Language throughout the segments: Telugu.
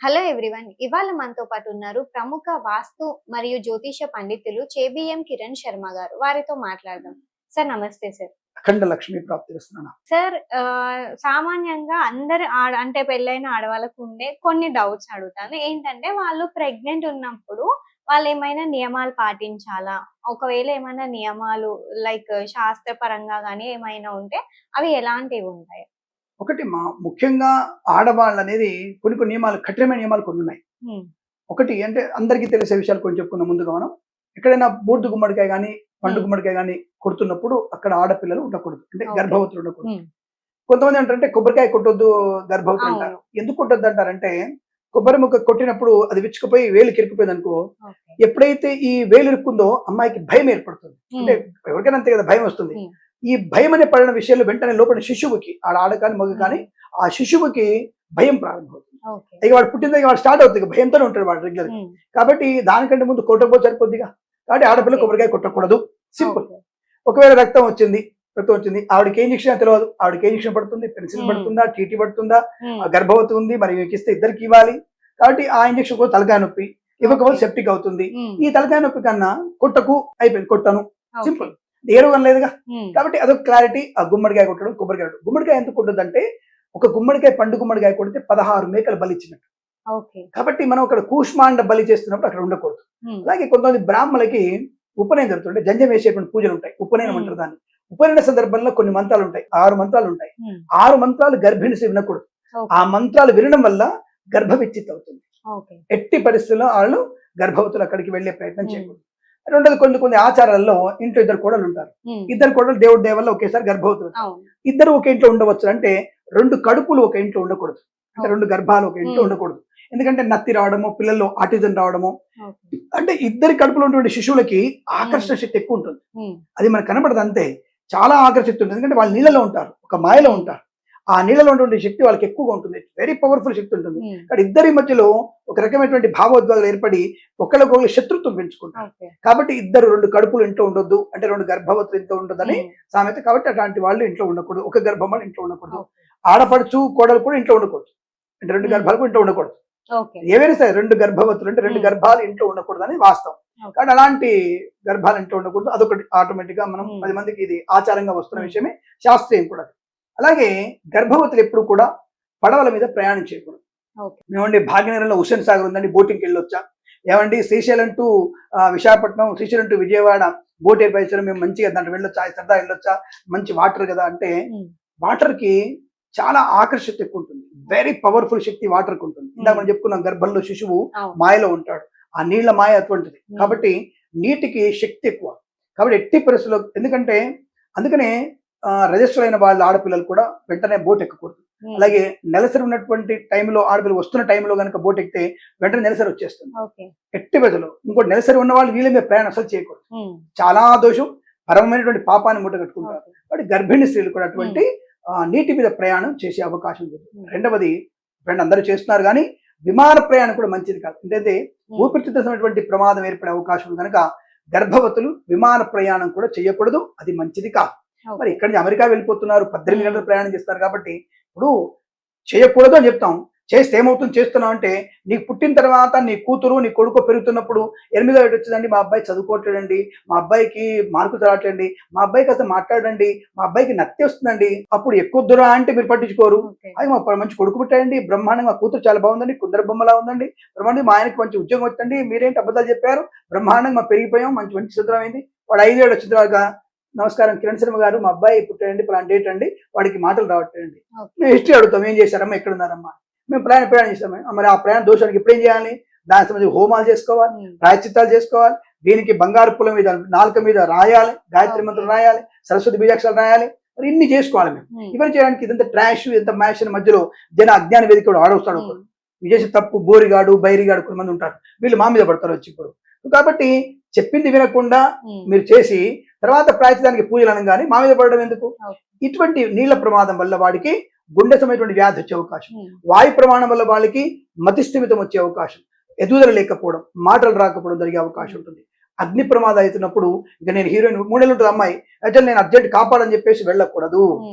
Hello everyone. ఇవాళ మనతో పాటు ఉన్నారు ప్రముఖ వాస్తు మరియు జ్యోతిష పండితులు చేబిఎం కిరణ్ శర్మ గారు. వారితో మాట్లాడదాం. సార్ నమస్తే సార్. అఖండ లక్ష్మీ ప్రాప్తిస్తున్నాను. సార్ సామాన్యంగా అందరు అంటే పెళ్ళైన ఆడవాళ్ళకు ఉండే కొన్ని డౌట్స్ అడుగుతాను. ఏంటంటే వాళ్ళు ప్రెగ్నెంట్ ఉన్నప్పుడు వాళ్ళేమైనా నియమాలు పాటించాలా? ఒకవేళ ఏమైనా నియమాలు లైక్ శాస్త్రపరంగా గాని ఏమైనా ఉంటే అవి ఎలాంటివి ఉంటాయి? ఒకటి ముఖ్యంగా ఆడవాళ్ళనేది కొన్ని నియమాలు, కఠినమైన నియమాలు కొన్ని ఉన్నాయి. ఒకటి అంటే అందరికీ తెలిసే విషయాలు కొన్ని చెప్పుకుందాం ముందుగా మనం. ఎక్కడైనా బూర్దు గుమ్మడికాయ గానీ, పండు గుమ్మడికాయ గానీ కొడుతున్నప్పుడు అక్కడ ఆడపిల్లలు ఉండకూడదు. అంటే గర్భవతులు ఉండకూడదు. కొంతమంది ఏంటంటే కొబ్బరికాయ కొట్టొద్దు గర్భవతులు అంటారు. ఎందుకు కొట్టొద్దు అంటారంటే కొబ్బరి ముక్క కొట్టినప్పుడు అది విచ్చుకుపోయి వేలు కిరికిపోయింది అనుకో, ఎప్పుడైతే ఈ వేలు ఇరుక్కుందో అమ్మాయికి భయం ఏర్పడుతుంది. అంటే ఎవరికైనా అంతే కదా, భయం వస్తుంది. ఈ భయం అనే పడిన విషయంలో వెంటనే లోపల శిశువుకి, ఆడ కానీ మగ కానీ ఆ శిశువుకి భయం ప్రారంభమవుతుంది. ఇక వాడు పుట్టిన దగ్గర వాడు స్టార్ట్ అవుతుంది, భయంతోనే ఉంటాడు వాడు రెగ్యులర్. కాబట్టి దానికంటే ముందు కొట్టకపోతే సరిపోద్దిగా. కాబట్టి ఆడపిల్ల కొబ్బరికాయ కొట్టకూడదు, సింపుల్. ఒకవేళ రక్తం వచ్చింది ఆవిడకి ఏ ఇంజక్షన్ తెలియదు, ఆవిడకి ఏ ఇంజక్షన్ పడుతుంది, పెన్సిల్ పడుతుందా, టీటీ పడుతుందా, గర్భవతి ఉంది మరి ఇస్తే ఇద్దరికి ఇవ్వాలి. కాబట్టి ఆ ఇంజక్షన్ కూడా తలకాయ నొప్పి, ఇవ్వకపోతే సెప్టిక్ అవుతుంది. ఈ తలకాయ నొప్పి కన్నా కొట్టకు, అయిపోయింది, కొట్టను, సింపుల్. ఏ రోగం లేదుగా. కాబట్టి అదొక క్లారిటీ. ఆ గుమ్మడికాయ కొట్టడం, కొబ్బరికాయ కొట్టడం. గుమ్మడికాయ ఎందుకు కొట్టదంటే ఒక గుమ్మడికాయ, పండు గుమ్మడికాయ కొడితే 16 మేకలు బలి ఇచ్చినట్టు. కాబట్టి మనం అక్కడ కూష్మాండ బలి చేస్తున్నప్పుడు అక్కడ ఉండకూడదు. అలాగే కొంతమంది బ్రాహ్మణులకి ఉపనయనం జరుగుతుంటే జంజం వేసేటువంటి పూజలు ఉంటాయి, ఉపనయనం అంటారు దాన్ని. ఉపనయన సందర్భంలో కొన్ని మంత్రాలు ఉంటాయి, 6 మంత్రాలు ఉంటాయి. 6 మంత్రాలు గర్భిణి వినకూడదు. ఆ మంత్రాలు వినడం వల్ల గర్భ విచ్ఛిత్తి అవుతుంది. ఎట్టి పరిస్థితుల్లో వాళ్ళు గర్భవతులు అక్కడికి వెళ్లే ప్రయత్నం చేయకూడదు. రెండోది, కొన్ని ఆచారాల్లో ఇంట్లో 2 కోడలు ఉంటారు. 2 కోడలు దేవుడి దేవల్ల ఒకేసారి గర్భవతులు. ఇద్దరు ఒక ఇంట్లో ఉండవచ్చు. అంటే 2 కడుపులు ఒక ఇంట్లో ఉండకూడదు. అంటే 2 గర్భాలు ఒక ఇంట్లో ఉండకూడదు. ఎందుకంటే నత్తి రావడము, పిల్లల్లో ఆటిజం రావడము, అంటే ఇద్దరి కడుపులో ఉన్నటువంటి శిశువులకి ఆకర్షణ శక్తి ఎక్కువ ఉంటుంది. అది మనకు కనబడదు అంతే, చాలా ఆకర్షణ శక్తి ఉంటుంది. ఎందుకంటే వాళ్ళు నీళ్ళలో ఉంటారు, ఒక మాయలో ఉంటారు. ఆ నీళ్ళలో ఉన్నటువంటి శక్తి వాళ్ళకి ఎక్కువగా ఉంటుంది, వెరీ పవర్ఫుల్ శక్తి ఉంటుంది. కానీ ఇద్దరి మధ్యలో ఒక రకమైనటువంటి భావోద్వేగాలు ఏర్పడి ఒకళ్ళకొకళ్ళు శత్రుత్వం పెంచుకుంటారు. కాబట్టి 2 కడుపులు ఇంట్లో ఉండొద్దు, అంటే 2 గర్భవతులు ఇంట్లో ఉండొద్దని సామెత. కాబట్టి అట్లాంటి వాళ్ళు ఇంట్లో ఉండకూడదు, ఒక గర్భం వాళ్ళు ఇంట్లో ఉండకూడదు. ఆడపడుచు కోడలు కూడా ఇంట్లో ఉండకూడదు, అంటే 2 గర్భాలు కూడా ఇంట్లో ఉండకూడదు. ఏవైనా సరే 2 గర్భవతులు అంటే 2 గర్భాలు ఇంట్లో ఉండకూడదు అని వాస్తవం. కానీ అలాంటి గర్భాలు ఇంట్లో ఉండకూడదు, అదొకటి ఆటోమేటిక్ గా మనం 10 మందికి ఇది ఆచారంగా వస్తున్న విషయమే, శాస్త్రీయం కూడా. అలాగే గర్భవతులు ఎప్పుడు కూడా పడవల మీద ప్రయాణం చేయకూడదు. ఏమండి భాగ్యనగరంలో హుస్సేన్ సాగర్ ఉందండి, బోటింగ్కి వెళ్ళొచ్చా? ఏమండి Srisailam to Visakhapatnam, Srisailam to Vijayawada boat ఏర్పరిచారు, మేము మంచిగా దాంట్లో వెళ్ళొచ్చా, సరదా వెళ్ళొచ్చా, మంచి వాటర్ కదా అంటే వాటర్ కి చాలా ఆకర్షణ ఎక్కువ ఉంటుంది, వెరీ పవర్ఫుల్ శక్తి వాటర్ కి ఉంటుంది. ఇందాక మనం చెప్పుకున్నాం, గర్భంలో శిశువు మాయలో ఉంటాడు, ఆ నీళ్ల మాయ అటువంటిది. కాబట్టి నీటికి శక్తి ఎక్కువ. కాబట్టి ఎట్టి పరిస్థితుల్లో, ఎందుకంటే అందుకనే రజస్సులైన వాళ్ళ ఆడపిల్లలు కూడా వెంటనే బోట్ ఎక్కకూడదు. అలాగే నెలసరి ఉన్నటువంటి టైంలో ఆడపిల్లలు వస్తున్న టైంలో కనుక బోట్ ఎక్కితే వెంటనే నెలసరి వచ్చేస్తుంది, ఎట్టి బదులు. ఇంకోటి, నెలసరి ఉన్న వాళ్ళు నీళ్ళ మీద ప్రయాణం అసలు చేయకూడదు, చాలా దోషం, పరమైనటువంటి పాపాన్ని మూట కట్టుకుంటారు. కాబట్టి గర్భిణీ స్త్రీలు కూడా అటువంటి నీటి మీద ప్రయాణం చేసే అవకాశం ఉంది. రెండవది, అందరూ చేస్తున్నారు కానీ విమాన ప్రయాణం కూడా మంచిది కాదు. అంటే ఊపిరితిత్తులటువంటి ప్రమాదం ఏర్పడే అవకాశం ఉంది కనుక గర్భవతులు విమాన ప్రయాణం కూడా చేయకూడదు, అది మంచిది కాదు. మరి ఇక్కడి నుంచి అమెరికా వెళ్ళిపోతున్నారు, 18 గంటలు ప్రయాణం చేస్తారు. కాబట్టి ఇప్పుడు చేయకూడదు అని చెప్తాం, చేస్తే ఏమవుతుంది, చేస్తున్నాం అంటే నీకు పుట్టిన తర్వాత నీ కూతురు నీ కొడుకు పెరుగుతున్నప్పుడు 8వ ఏడు వచ్చిందండి, మా అబ్బాయి చదువుకోవట్లేదండి, మా అబ్బాయికి మార్కులు రావట్లేండి, మా అబ్బాయికి అసలు మాట్లాడండి, మా అబ్బాయికి నత్తి వస్తుందండి, అప్పుడు ఎక్కువ దూరం అంటే మీరు పట్టించుకోరు. అది మా మంచి కొడుకు పుట్టాయండి, బ్రహ్మాండంగా, మా కూతురు చాలా బాగుందండి, కుందర బొమ్మలా ఉందండి, బ్రహ్మాండంగా మా ఆయనకి మంచి ఉద్యోగం వచ్చిందండి, మీరేంటి అబద్ధాలు చెప్పారు, బ్రహ్మాండంగా పెరిగిపోయాం, మంచి శుద్రం అయింది. వాడు 5 ఏడు వచ్చిన తర్వాత, నమస్కారం కిరణ్ శర్మ గారు, మా అబ్బాయి పుట్టాడండి, పలానా డేట్ అండి, వాడికి మాటలు రావట్లేదండి. మేము హిస్టరీ అడుగుతాం, ఏం చేశారమ్మా, ఎక్కడున్నారమ్మా, మేము ప్రయాణం చేస్తాము. మరి ఆ ప్రయాణ దోషానికి ఇప్పుడు ఏం చేయాలి, దానికి సంబంధించి హోమాలు చేసుకోవాలి, ప్రాయశ్చిత్తాలు చేసుకోవాలి, దీనికి బంగారు పుల్ల మీద నాలుక మీద రాయాలి, గాయత్రి మంత్రం రాయాలి, సరస్వతి బీజాక్షరాలు రాయాలి, మరి ఇన్ని చేసుకోవాలి మేము. ఇవన్నీ చేయడానికి ఇదంతా ట్రాష్, ఇంత మ్యాష్ మధ్యలో జన అజ్ఞాన వేదిక ఆడవస్తాడు. ఇది చేసి తప్పు బోరిగాడు బైరిగాడు కొంతమంది ఉంటారు, వీళ్ళు మా మీద పడతారు వచ్చి ఇప్పుడు. కాబట్టి చెప్పింది వినకుండా మీరు చేసి తర్వాత ప్రాయశ్చిత్తానికి పూజలు అనగానే మా మీద పడడం ఎందుకు? ఇటువంటి నీళ్ల ప్రమాదం వల్ల వాడికి గుండె సమయటువంటి వ్యాధి వచ్చే అవకాశం, వాయు ప్రమాణం వల్ల వాళ్ళకి మతిస్థిమితం వచ్చే అవకాశం, ఎదుగుదల లేకపోవడం, మాటలు రాకపోవడం జరిగే అవకాశం ఉంటుంది. అగ్ని ప్రమాదం అవుతున్నప్పుడు ఇక నేను హీరోయిన్ 3 నెలలు ఉంటుంది అమ్మాయి అయితే నేను అర్జెంట్ కాపాడని చెప్పేసి వెళ్ళకూడదు.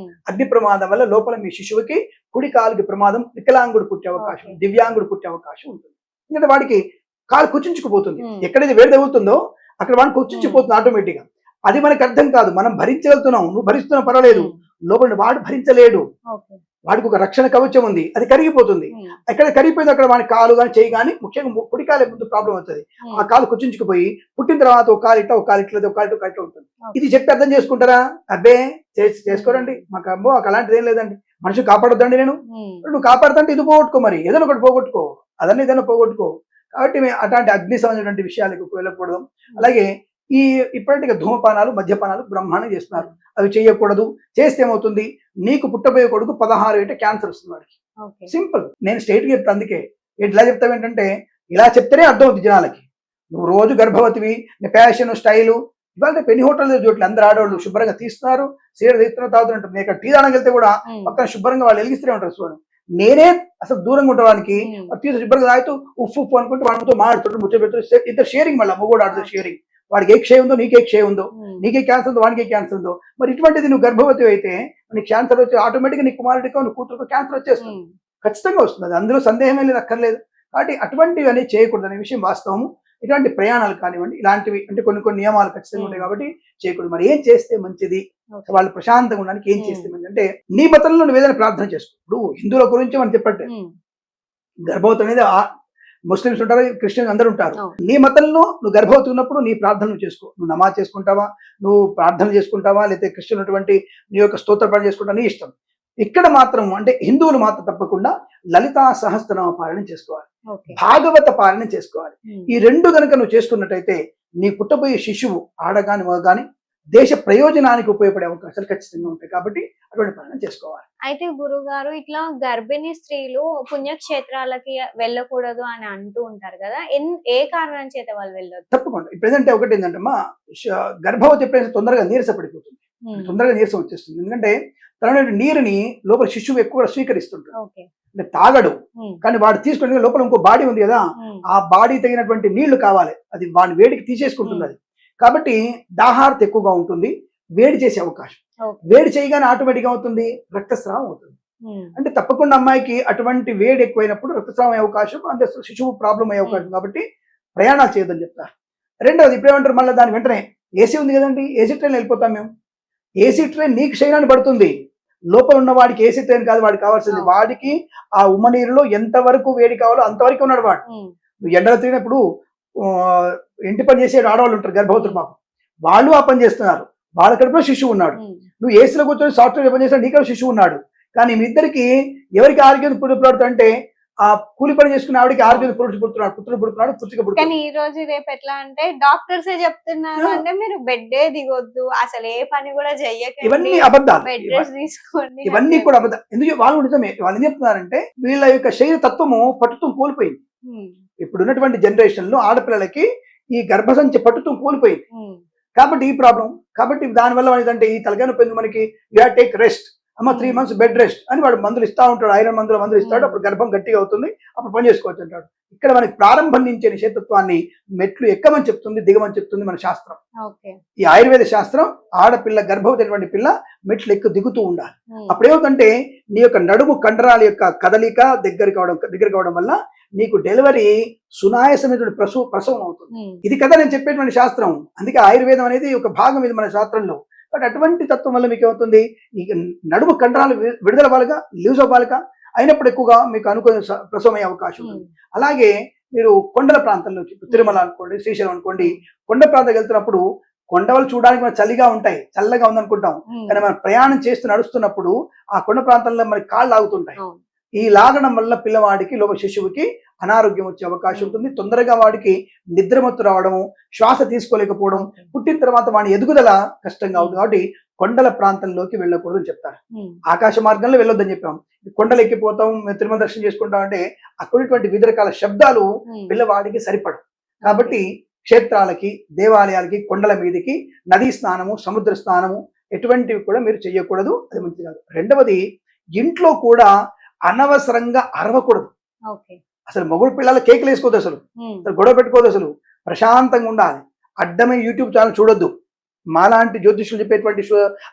అగ్ని ప్రమాదం వల్ల లోపల మీ శిశువుకి కుడి కాలుకి ప్రమాదం, వికలాంగుడు పుట్టే అవకాశం, దివ్యాంగుడు పుట్టే అవకాశం ఉంటుంది. ఎందుకంటే వాడికి కాలు కుచించుకుపోతుంది. ఎక్కడైతే వేడి తగులుతుందో అక్కడ వాడికి కుచించిపోతుంది ఆటోమేటిక్ గా. అది మనకు అర్థం కాదు. మనం భరించగలుగుతున్నాం, నువ్వు భరిస్తున్నావు పర్వాలేదు, లోపల వాడు భరించలేడు. వాడికి ఒక రక్షణ కవచం ఉంది, అది కరిగిపోతుంది. ఎక్కడ కరిగిపోయింది అక్కడ వాడి కాలు కానీ చేయి కానీ, ముఖ్యంగా కుడి కాలు ముందు ప్రాబ్లం అవుతుంది. ఆ కాలు కుచించుకుపోయి పుట్టిన తర్వాత ఒక కాలు ఇట్లా, ఒక కాలు ఇట్లా, ఒక కాలు ఇట్లా ఉంటుంది. ఇది చెప్పి అర్థం చేసుకుంటారా? అబ్బే చేసుకోరండి, మాకు అమ్మో అలాంటిది ఏం లేదండి, మనిషి కాపాడొద్దండి. నువ్వు కాపాడుతుంటే ఇది పోగొట్టుకో, మరి ఏదైనా ఒకటి పోగొట్టుకో, అదన్నీ ఏదైనా పోగొట్టుకో. కాబట్టి అట్లాంటి అగ్ని సంబంధించినటువంటి విషయాలకు వెళ్ళకూడదు. అలాగే ఈ ఇప్పటికే ధూమపానాలు, మద్యపానాలు బ్రహ్మాండం చేస్తున్నారు, అవి చేయకూడదు. చేస్తే ఏమవుతుంది, నీకు పుట్టబోయే కొడుకు 16 ఏట క్యాన్సర్ వస్తుంది వాడికి. సింపుల్, నేను స్ట్రైట్గా చెప్తాను. అందుకే ఇట్లా చెప్తావు ఏంటంటే, ఇలా చెప్తేనే అర్థం అవుతుంది జనాలకి. నువ్వు రోజు గర్భవతివి, నీ ఫ్యాషన్ స్టైలు, ఇవాళ పెళ్లి హోటల్ చూడట్లేదు, అందరు ఆడవాళ్ళు శుభ్రంగా తీస్తున్నారు, సీర తీస్తున్నారు, తాగుతుంటారు. నేను ఇక్కడ టీ తాగడానికి వెళ్తే కూడా పక్కన శుభ్రంగా వాళ్ళు వెలిగిస్తూనే ఉంటారు. చూడండి, నేనే అసలు దూరంగా ఉండడానికి తీసు శుభ్రంగా తాగుతూ ఉప్పు ఉప్పు అనుకుంటూ వాళ్ళతో మాడుతుంటారు, ముచ్చట పెడుతూ ఇద్దరు షేరింగ్, మళ్ళీ మొగోడు ఆడుతూ షేరింగ్. వాడికి ఏ క్షయ ఉందో నీకే క్షయ ఉందో, నీకే క్యాన్సర్ ఉందో వాడికే క్యాన్సర్ ఉందో. మరి ఇటువంటిది నువ్వు గర్భవతి అయితే నీకు క్యాన్సర్ వచ్చి ఆటోమేటిక్గా నీ కుమారుడికో నీ కూతురుకో క్యాన్సర్ వచ్చేస్తుంది, ఖచ్చితంగా వస్తుంది, అందులో సందేహమే లేదు, అక్కర్లేదు. కాబట్టి అటువంటివి అనేది చేయకూడదు అనే విషయం వాస్తవము. ఇటువంటి ప్రయాణాలు కానివ్వండి, ఇలాంటివి అంటే కొన్ని నియమాలు ఖచ్చితంగా ఉంటాయి కాబట్టి చేయకూడదు. మరి ఏం చేస్తే మంచిది, వాళ్ళు ప్రశాంతంగా ఉండడానికి ఏం చేస్తే మంచిది అంటే, నీ మతంలో నువ్వు ఏదైనా ప్రార్థన చేసుకో. ఇప్పుడు హిందువుల గురించి మనం చెప్పట్టే, గర్భవతి అనేది ముస్లిమ్స్ ఉంటారు, క్రిస్టియన్స్ అందరూ ఉంటారు. నీ మతంలో నువ్వు గర్భవతి ఉన్నప్పుడు నీ ప్రార్థనలు చేసుకో. నువ్వు నమాజ్ చేసుకుంటావా, నువ్వు ప్రార్థన చేసుకుంటావా, లేకపోతే క్రిస్టియన్ అటువంటి నీ యొక్క స్తోత్రపాఠం చేసుకుంటా, నీ ఇష్టం. ఇక్కడ మాత్రం అంటే హిందువులు మాత్రం తప్పకుండా లలితా సహస్రనామ పారాయణం చేసుకోవాలి, భాగవత పారాయణం చేసుకోవాలి. ఈ రెండు కనుక నువ్వు చేసుకున్నట్టయితే నీ పుట్టబోయే శిశువు ఆడగాని మగగాని దేశ ప్రయోజనానికి ఉపయోగపడే అవకాశాలు ఖచ్చితంగా ఉంటాయి. కాబట్టి అటువంటి పాలన చేసుకోవాలి. అయితే గురుగారు, ఇట్లా గర్భిణీ స్త్రీలు పుణ్యక్షేత్రాలకి వెళ్ళకూడదు అని అంటూ ఉంటారు కదా, ఏ కారణం చేత వాళ్ళు వెళ్ళదు? తప్పకుండా. ప్రెసెంట్ ఒకటి ఏంటంటే మా గర్భవతి ఎప్పుడైతే తొందరగా నీరసపడిపోతుంది, తొందరగా నీరసం వచ్చేస్తుంది. ఎందుకంటే తన నీరుని లోపల శిశువు ఎక్కువ స్వీకరిస్తుంటాడు, అంటే తాగడు. కానీ వాడు తీసుకుని లోపల ఇంకో బాడీ ఉంది కదా, ఆ బాడీ తగినటువంటి నీళ్లు కావాలి, అది వాడి వేడికి తీసేసుకుంటుంది. అది కాబట్టి దాహార్త ఎక్కువగా ఉంటుంది, వేడి చేసే అవకాశం. వేడి చేయగానే ఆటోమేటిక్ అవుతుంది, రక్తస్రావం అవుతుంది. అంటే తప్పకుండా అమ్మాయికి అటువంటి వేడి ఎక్కువైనప్పుడు రక్తస్రావం అయ్యే అవకాశం, అంటే శిశువు ప్రాబ్లం అయ్యే అవకాశం. కాబట్టి ప్రయాణాలు చేయొద్దని చెప్తారు. రెండవది ఇప్పుడు ఏమంటారు, మళ్ళీ దాని వెంటనే ఏసీ ఉంది కదండి, ఏసీ ట్రైన్ వెళ్ళిపోతాం మేము. ఏసీ ట్రైన్ నీకు శరీరాన్ని పడుతుంది, లోపల ఉన్న వాడికి ఏసీ ట్రైన్ కాదు వాడికి కావాల్సింది. వాడికి ఆ ఉమ్మ నీరులో ఎంతవరకు వేడి కావాలో అంతవరకు ఉన్నాడు వాడు. నువ్వు ఎండలో తిరిగినప్పుడు ఇంటి పని చేసే ఆడవాళ్ళు ఉంటారు, గర్భవతులు, పాపం వాళ్ళు ఆ పని చేస్తున్నారు, వాళ్ళ కడుపులో శిశువు ఉన్నాడు. నువ్వు ఏసీలో కూర్చొని సాఫ్ట్వేర్ పని చేసినా నీకు శిశువు ఉన్నాడు. కానీ మీ ఇద్దరికి ఎవరికి ఆరోగ్యం పుట్టుపడుతుంది అంటే, ఆ కూలి పని చేసుకున్న ఆవిడకి ఆరోగ్యం పుట్టుడు పుడుతున్నాడు, పుట్టుక పుడుతున్నాడు. కానీ ఈ రోజు రేపు ఎట్లా అంటే డాక్టర్సే చెప్తున్నారు, అంటే మీరు బెడ్డే దిగొద్దు, అసలు ఏ పని కూడా చెయ్యకండి, ఇవన్నీ అబద్ధాలు, బెడ్ రెస్ట్ తీసుకోండి, ఇవన్నీ కూడా అబద్ధాలు. ఎందుకు వాళ్ళు నిజమే, వాళ్ళు ఏం చెప్తున్నారంటే వీళ్ళ యొక్క శరీర తత్వము పట్టుతూ కోల్పోయింది. ఇప్పుడు ఉన్నటువంటి జనరేషన్ లో ఆడపిల్లలకి ఈ గర్భసంచి పట్టుతూ కోల్పోయింది. కాబట్టి ఈ ప్రాబ్లం. కాబట్టి దానివల్ల ఏంటంటే ఈ తలకాయ నొప్పి మనకి, యూ హ్యావ్ టేక్ రెస్ట్ అమ్మ, 3 months బెడ్ రెస్ట్ అని వాడు మందులు ఇస్తా ఉంటాడు, ఐరన్ మందులు ఇస్తాడు. అప్పుడు గర్భం గట్టిగా అవుతుంది, అప్పుడు పని చేసుకోవచ్చు అంటాడు. ఇక్కడ మనకి ప్రారంభం నుంచే నిషేధత్వాన్ని మెట్లు ఎక్కమని చెప్తుంది, దిగమని చెప్తుంది మన శాస్త్రం. ఈ ఆయుర్వేద శాస్త్రం ఆడపిల్ల గర్భవతి అయినటువంటి పిల్ల మెట్లు ఎక్కువ దిగుతూ ఉండాలి. అప్పుడేమవుతుంటే నీ యొక్క నడుము కండరాల యొక్క కదలిక దగ్గర కావడం వల్ల నీకు డెలివరీ సునాయాసమైనటువంటి ప్రసవం అవుతుంది. ఇది కదా నేను చెప్పేటువంటి శాస్త్రం. అందుకే ఆయుర్వేదం అనేది ఒక భాగం ఇది మన శాస్త్రంలో. బట్ అటువంటి తత్వం వల్ల మీకు ఏమవుతుంది, ఈ నడుము కండరాలు విడుదల వాళ్ళగా లీవ్స్ అవ్వాలిగా అయినప్పుడు ఎక్కువగా మీకు అనుకునే ప్రసవం అయ్యే అవకాశం ఉంటుంది. అలాగే మీరు కొండల ప్రాంతంలో, తిరుమల అనుకోండి, శ్రీశైలం అనుకోండి, కొండ ప్రాంతానికి వెళ్తున్నప్పుడు కొండలు చూడడానికి మనం చలిగా ఉంటాయి, చల్లగా ఉందనుకుంటాం. కానీ మనం ప్రయాణం చేస్తూ నడుస్తున్నప్పుడు ఆ కొండ ప్రాంతంలో మనకి కాళ్ళు లాగుతుంటాయి. ఈ లాగడం వల్ల పిల్లవాడికి లోపల శిశువుకి అనారోగ్యం వచ్చే అవకాశం ఉంటుంది. తొందరగా వాడికి నిద్రమత్తు రావడము, శ్వాస తీసుకోలేకపోవడం, పుట్టిన తర్వాత వాడి ఎదుగుదల కష్టంగా అవుతుంది. కాబట్టి కొండల ప్రాంతంలోకి వెళ్ళకూడదని చెప్తారు. ఆకాశ మార్గంలో వెళ్ళొద్దని చెప్పాం. కొండలు ఎక్కిపోతాం, తిరుమల దర్శనం చేసుకుంటాం అంటే అక్కడటువంటి వివిధ రకాల శబ్దాలు పిల్లవాడికి సరిపడవు. కాబట్టి క్షేత్రాలకి, దేవాలయాలకి, కొండల మీదకి నదీ స్నానము, సముద్ర స్నానము ఎటువంటివి కూడా మీరు చేయకూడదు, అది మంచిది కాదు. రెండవది, ఇంట్లో కూడా అనవసరంగా అరవకూడదు. అసలు మొగుడు పిల్లల కేకులు వేసుకోవద్దు, అసలు గొడవ పెట్టుకోవద్దు, అసలు ప్రశాంతంగా ఉండాలి. అడ్డమైన యూట్యూబ్ ఛానల్ చూడొద్దు. మాలాంటి జ్యోతిష్యులు చెప్పేటువంటి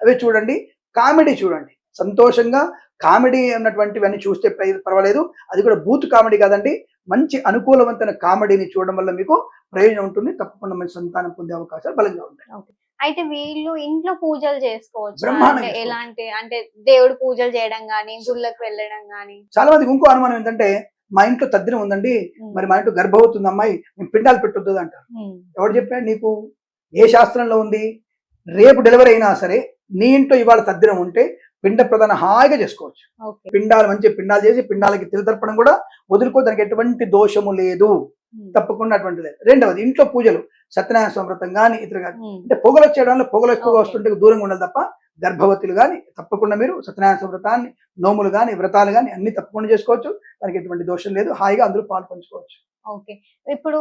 అవే చూడండి. కామెడీ చూడండి. సంతోషంగా కామెడీ ఉన్నటువంటివన్నీ చూస్తే పర్వాలేదు. అది కూడా బూత్ కామెడీ కాదండి. మంచి అనుకూలవంతమైన కామెడీని చూడడం వల్ల మీకు ప్రయోజనం ఉంటుంది. తప్పకుండా మంచి సంతానం పొందే అవకాశాలు బలంగా ఉంటాయి. అయితే వీళ్ళు ఇంట్లో పూజలు చేసుకోవచ్చు. బ్రహ్మాండంగా అంటే ఎలాంటి, అంటే దేవుడు పూజలు చేయడం గానీ, గుళ్ళకి వెళ్ళడం గానీ. చాలా మందికి ఇంకో అనుమానం ఏంటంటే, మా ఇంట్లో తద్దినం ఉందండి, మరి మా ఇంట్లో గర్భవతి ఉంది అమ్మాయి, మేము పిండాలు పెట్టొద్దు అంటారు. ఎవరు చెప్పాడు నీకు? ఏ శాస్త్రంలో ఉంది? రేపు డెలివరీ అయినా సరే నీ ఇంట్లో ఇవాళ తద్దినం ఉంటే పిండ ప్రదానం హాయిగా చేసుకోవచ్చు. పిండాలు మంచి పిండాలు చేసి పిండాలకి తిలతర్పణం కూడా వదులుకో, దానికి ఎటువంటి దోషము లేదు. తప్పకుండా అటువంటి లేదు. రెండవది, ఇంట్లో పూజలు సత్యనారాయణ స్వామి వ్రతం కానీ ఇతర కానీ, అంటే పొగలు వచ్చేయడం వల్ల పొగలు ఎక్కువగా వస్తుంటే దూరంగా ఉండాలి తప్ప, గర్భవతులు కానీ తప్పకుండా మీరు సత్యనారాయణ స్వామి వ్రతాన్ని, నోములు కానీ వ్రతాలు కానీ అన్ని తప్పకుండా చేసుకోవచ్చు. దానికి ఎటువంటి దోషం లేదు. హాయిగా అందరూ పాలు పంచుకోవచ్చు. ఓకే. ఇప్పుడు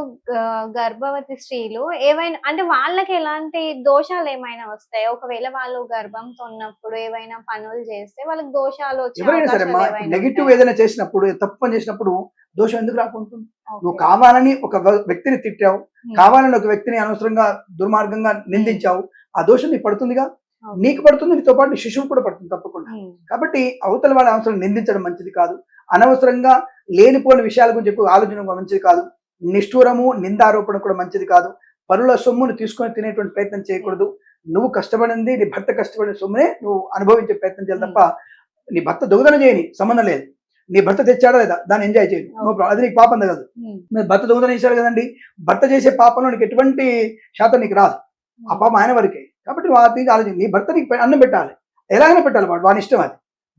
గర్భవతి స్త్రీలు ఏవైనా, అంటే వాళ్ళకి ఎలాంటి దోషాలు ఏమైనా వస్తాయి? ఒకవేళ వాళ్ళు గర్భంతో ఉన్నప్పుడు ఏవైనా పనులు చేస్తే వాళ్ళకి దోషాలు వచ్చే ఎవరైనా సరే అవకాశాలు నెగిటివ్ ఏమైనా ఏదైనా చేసినప్పుడు, తప్పు పని చేసినప్పుడు దోషం ఎందుకు రాకుంటుంది? నువ్వు ఉంటాయా? కావాలని ఒక వ్యక్తిని తిట్టావు, కావాలని ఒక వ్యక్తిని అనవసరంగా దుర్మార్గంగా నిందించావు, ఆ దోషం నీకు పడుతుందిగా. నీకు పడుతుంది, నీతో పాటు శిశువు కూడా పడుతుంది తప్పకుండా. కాబట్టి అవతల వాళ్ళ అవసరం నిందించడం మంచిది కాదు. అనవసరంగా లేనిపోని విషయాల గురించి ఎక్కువ ఆలోచన మంచిది కాదు. నిష్ఠూరము, నిందారోపణ కూడా మంచిది కాదు. పరుల సొమ్మును తీసుకొని తినేటువంటి ప్రయత్నం చేయకూడదు. నువ్వు కష్టపడింది, నీ భర్త కష్టపడిన సొమ్మునే నువ్వు అనుభవించే ప్రయత్నం చేయాలి తప్ప, నీ భర్త దొంగతనం చేయని సంబంధం లేదు. నీ భర్త తెచ్చాడా లేదా దాన్ని ఎంజాయ్ చేయండి, నో ప్రాబ్లం. అది నీకు పాపం తగదు. మీరు భర్త దొంగతనం చేశాడు కదండి, భర్త చేసే పాపంలో నీకు ఎటువంటి శాతం నీకు రాదు. ఆ పాపం ఆయన వరకే. కాబట్టి వాటి ఆలోచన, నీ భర్త నీకు అన్నం పెట్టాలి, ఎలాగైనా పెట్టాలి, వాడి ఇష్టం. అది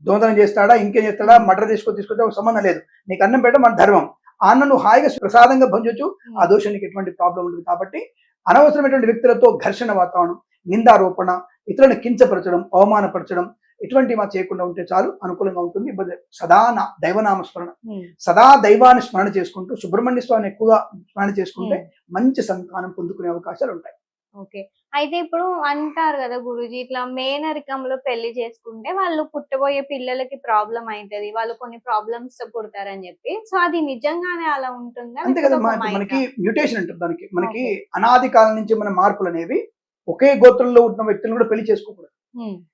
దొంగతనం చేస్తాడా, ఇంకేం చేస్తాడా, మటర్ తీసుకొచ్చా సంబంధం లేదు. నీకు అన్నం పెట్టడం మన ధర్మం. ఆ అన్నం నువ్వు హాయిగా ప్రసాదంగా భంజొచ్చు. ఆ దోషం నీకు ఎటువంటి ప్రాబ్లం ఉండదు. కాబట్టి అనవసరమైనటువంటి వ్యక్తులతో ఘర్షణ వాతావరణం, నిందారోపణ, ఇతరులను కించపరచడం, అవమానపరచడం ఇటువంటి మా చేయకుండా ఉంటే చాలు, అనుకూలంగా ఉంటుంది. సదా దైవనామ స్మరణ, సదా దైవాన్ని స్మరణ చేసుకుంటూ సుబ్రహ్మణ్య స్వామిని ఎక్కువగా స్మరణ చేసుకుంటే మంచి సంతానం పొందుకునే అవకాశాలు ఉంటాయి. ఓకే. అయితే ఇప్పుడు అంటారు కదా గురూజీ, ఇట్లా మేనరికంలో పెళ్లి చేసుకుంటే వాళ్ళు పుట్టబోయే పిల్లలకి ప్రాబ్లం అవుతుంది, వాళ్ళు కొన్ని ప్రాబ్లమ్స్ పుడతారని చెప్పి. సో అది నిజంగానే అలా ఉంటుందా? అంతే కదా, మనకి మ్యూటేషన్ అంటారు దానికి. మనకి అనాది కాలం నుంచి మన మార్పులు అనేవి ఒకే గోత్రంలో ఉన్న వ్యక్తులను కూడా పెళ్లి చేసుకోకూడదు.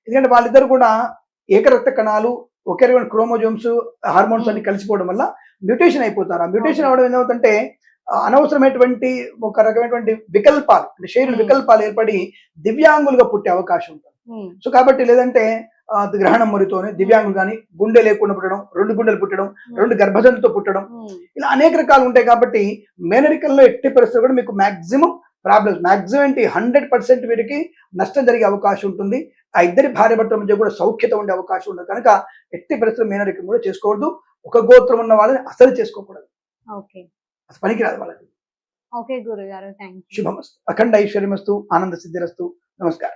ఎందుకంటే వాళ్ళిద్దరు కూడా ఏకరక్త కణాలు, ఒకే రకమైన క్రోమోజోమ్స్, హార్మోన్స్ అన్ని కలిసిపోవడం వల్ల మ్యూటేషన్ అయిపోతారు. ఆ మ్యూటేషన్ అవడం ఏమవుతుందంటే అనవసరమైనటువంటి ఒక రకమైనటువంటి వికల్పాలు, అంటే శరీర వికల్పాలు ఏర్పడి దివ్యాంగులుగా పుట్టే అవకాశం ఉంటుంది. సో కాబట్టి లేదంటే గ్రహణం మరితోనే దివ్యాంగులు కానీ, గుండె లేకుండా పుట్టడం, 2 గుండెలు పుట్టడం, 2 గర్భజంతుతో పుట్టడం, ఇలా అనేక రకాలు ఉంటాయి. కాబట్టి మేనరికల్లో ఎట్టి పరిస్థితులు కూడా మీకు మాక్సిమం ప్రాబ్లమ్స్, మాక్సిమం ఏంటి 100% వీరికి నష్టం జరిగే అవకాశం ఉంటుంది. ఆ ఇద్దరి భార్య భర్తల మధ్య కూడా సౌఖ్యత ఉండే అవకాశం ఉండదు. కనుక ఎట్టి పరిస్థితులు మేనరికం కూడా చేసుకోవద్దు. ఒక గోత్రం ఉన్న వాళ్ళని అసలు చేసుకోకూడదు. అసలు పనికిరాదు వాళ్ళకి. ఓకే గురుగారు, థ్యాంక్ యూ. శుభమస్తు, అఖండ ఐశ్వర్యమస్తు, ఆనంద సిద్ధిరస్తు. నమస్కారం.